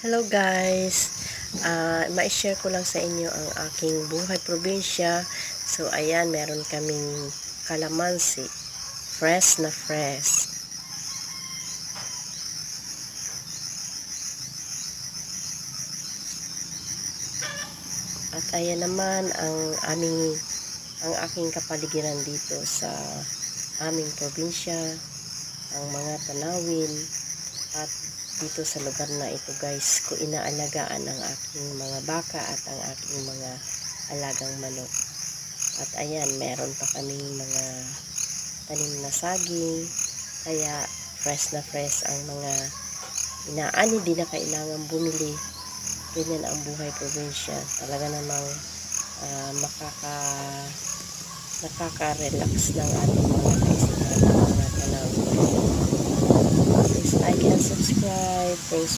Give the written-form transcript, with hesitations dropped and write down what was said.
Hello guys, ma-share ko lang sa inyo ang aking buhay probinsya. So ayan, meron kaming kalamansi, fresh na fresh. At ayan naman ang aking kapaligiran dito sa aming probinsya, ang mga tanawin. At dito sa lugar na ito guys, ko inaalagaan ang aking mga baka at ang aking mga alagang manok. At ayan, meron pa kaming mga tanim na saging, kaya fresh na fresh ang mga inaani, di na kailangan bumili. Ganyan ang buhay probinsya, talaga namang nakaka-relax ng ating mga kaisipan at mga tanawin. Please like and subscribe. Thanks.